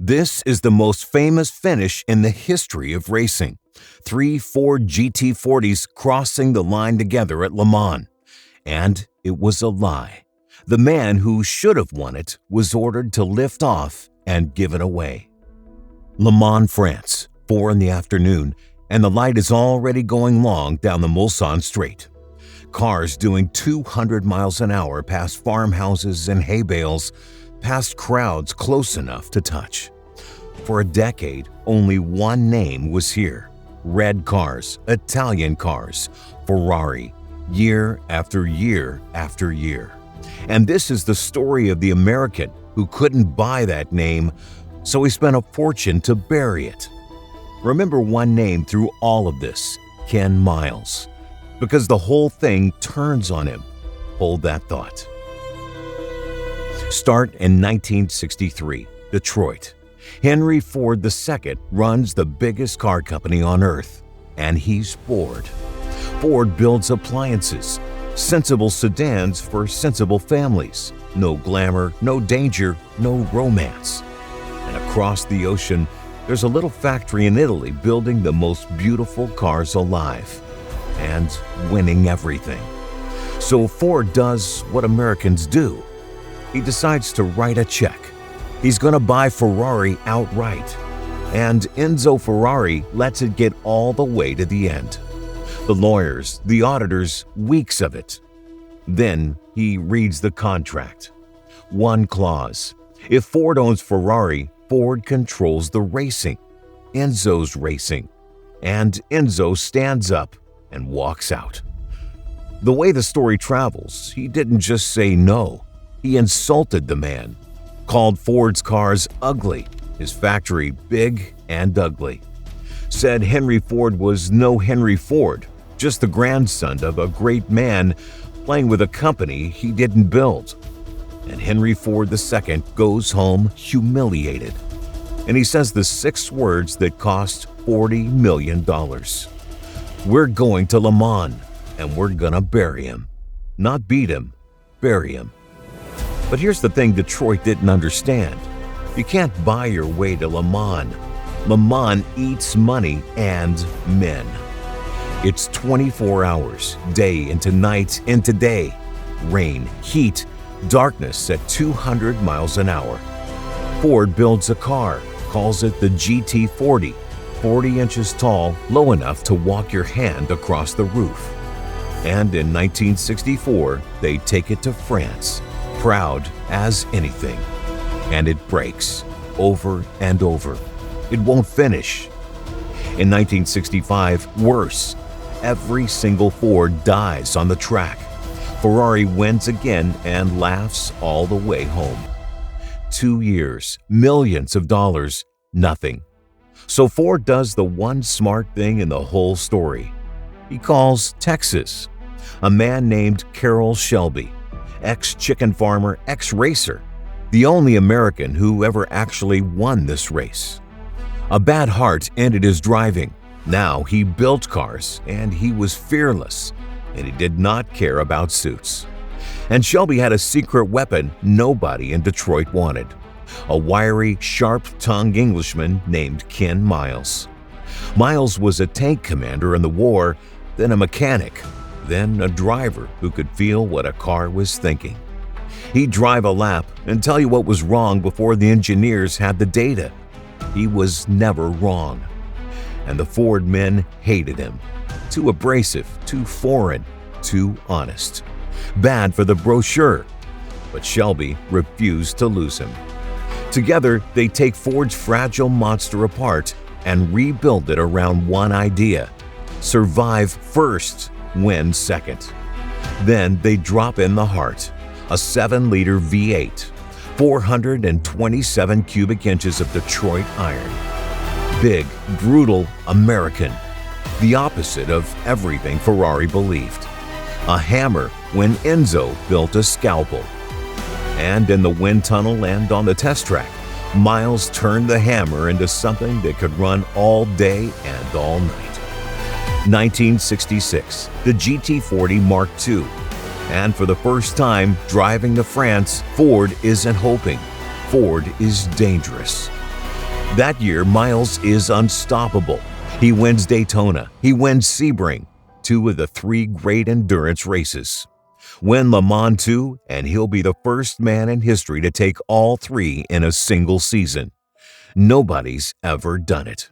This is the most famous finish in the history of racing. 3 Ford GT40s crossing the line together at Le Mans. And it was a lie. The man who should have won it was ordered to lift off and give it away. Le Mans, France, 4 in the afternoon, and the light is already going long down the Mulsanne Straight. Cars doing 200 miles an hour past farmhouses and hay bales, past crowds close enough to touch. For a decade, only one name was here. Red cars, Italian cars, Ferrari, year after year after year. And this is the story of the American who couldn't buy that name, so he spent a fortune to bury it. Remember one name through all of this, Ken Miles, because the whole thing turns on him. Hold that thought. Start in 1963, Detroit. Henry Ford II runs the biggest car company on earth, and he's bored. Ford builds appliances, sensible sedans for sensible families. No glamour, no danger, no romance. And across the ocean, there's a little factory in Italy building the most beautiful cars alive and winning everything. So Ford does what Americans do. He decides to write a check. He's going to buy Ferrari outright. And Enzo Ferrari lets it get all the way to the end. The lawyers, the auditors, weeks of it. Then he reads the contract. One clause. If Ford owns Ferrari, Ford controls the racing. Enzo's racing. And Enzo stands up and walks out. The way the story travels, he didn't just say no. He insulted the man. Called Ford's cars ugly, his factory big and ugly. Said Henry Ford was no Henry Ford, just the grandson of a great man playing with a company he didn't build. And Henry Ford II goes home humiliated. And he says the 6 words that cost $40 million. We're going to Le Mans, and we're gonna bury him. Not beat him, bury him. But here's the thing Detroit didn't understand. You can't buy your way to Le Mans. Le Mans eats money and men. It's 24 hours, day into night into day. Rain, heat, darkness at 200 miles an hour. Ford builds a car, calls it the GT40, 40 inches tall, low enough to walk your hand across the roof. And in 1964, they take it to France, proud as anything. And it breaks, over and over. It won't finish. In 1965, worse. Every single Ford dies on the track. Ferrari wins again and laughs all the way home. 2 years, millions of dollars, nothing. So Ford does the one smart thing in the whole story. He calls Texas. A man named Carroll Shelby, ex-chicken farmer, ex-racer, the only American who ever actually won this race. A bad heart ended his driving. Now he built cars, and he was fearless, and he did not care about suits. And Shelby had a secret weapon nobody in Detroit wanted. A wiry, sharp-tongued Englishman named Ken Miles. Miles was a tank commander in the war, then a mechanic, then a driver who could feel what a car was thinking. He'd drive a lap and tell you what was wrong before the engineers had the data. He was never wrong. And the Ford men hated him. Too abrasive, too foreign, too honest. Bad for the brochure. But Shelby refused to lose him. Together, they take Ford's fragile monster apart and rebuild it around one idea: survive first, win second. Then they drop in the heart, a 7-liter V8, 427 cubic inches of Detroit iron. Big, brutal, American. The opposite of everything Ferrari believed. A hammer when Enzo built a scalpel. And in the wind tunnel and on the test track, Miles turned the hammer into something that could run all day and all night. 1966, the GT40 Mark II. And for the first time driving to France, Ford isn't hoping. Ford is dangerous. That year, Miles is unstoppable. He wins Daytona. He wins Sebring, two of the three great endurance races. Win Le Mans too, and he'll be the first man in history to take all three in a single season. Nobody's ever done it.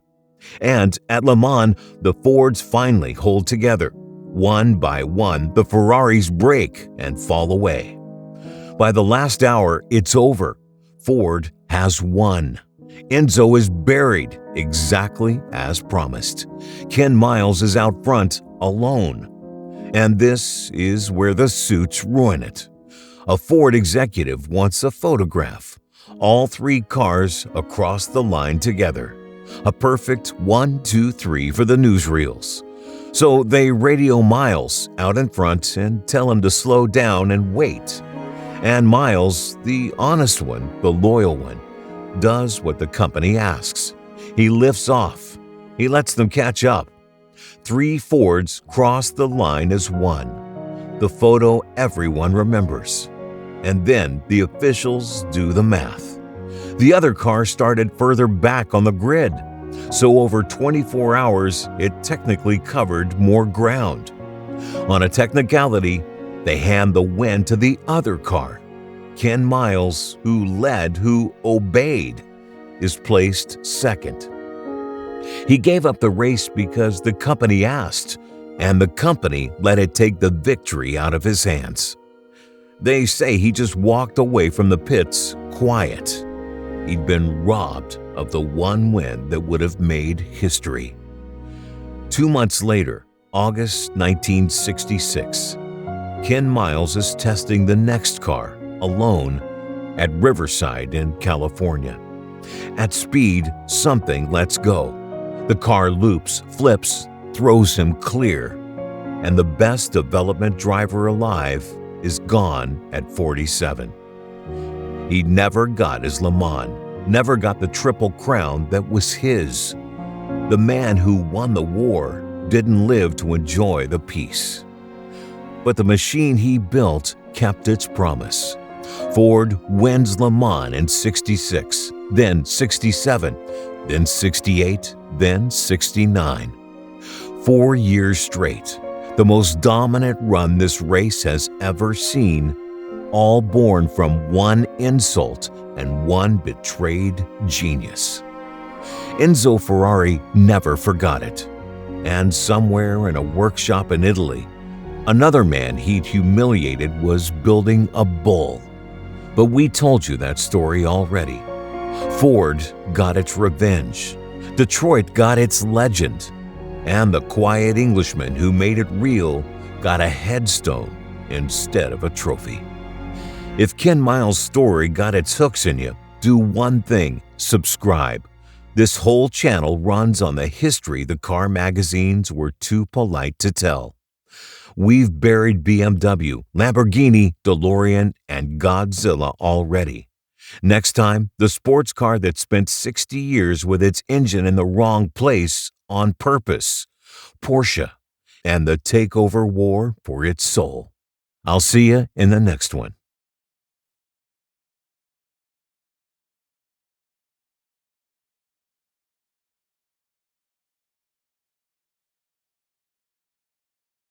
And at Le Mans, the Fords finally hold together. One by one, the Ferraris break and fall away. By the last hour, it's over. Ford has won. Enzo is buried exactly as promised. Ken Miles is out front alone. And this is where the suits ruin it. A Ford executive wants a photograph. All three cars across the line together. A perfect 1, 2, 3 for the newsreels. So they radio Miles out in front and tell him to slow down and wait. And Miles, the honest one, the loyal one, does what the company asks. He lifts off. He lets them catch up. 3 Fords cross the line as one. The photo everyone remembers. And then the officials do the math. The other car started further back on the grid, so over 24 hours, it technically covered more ground. On a technicality, they hand the win to the other car. Ken Miles, who led, who obeyed, is placed second. He gave up the race because the company asked, and the company let it take the victory out of his hands. They say he just walked away from the pits quiet. He'd been robbed of the one win that would have made history. 2 months later, August 1966, Ken Miles is testing the next car, alone, at Riverside in California. At speed, something lets go. The car loops, flips, throws him clear, and the best development driver alive is gone at 47. He never got his Le Mans, never got the Triple Crown that was his. The man who won the war didn't live to enjoy the peace. But the machine he built kept its promise. Ford wins Le Mans in 66, then 67, then 68, then 69. 4 years straight, the most dominant run this race has ever seen, all born from one insult and one betrayed genius. Enzo Ferrari never forgot it. And somewhere in a workshop in Italy, another man he'd humiliated was building a bull. But we told you that story already. Ford got its revenge. Detroit got its legend. And the quiet Englishman who made it real got a headstone instead of a trophy. If Ken Miles' story got its hooks in you, do one thing: subscribe. This whole channel runs on the history the car magazines were too polite to tell. We've buried BMW, Lamborghini, DeLorean, and Godzilla already. Next time, the sports car that spent 60 years with its engine in the wrong place on purpose, Porsche, and the takeover war for its soul. I'll see you in the next one.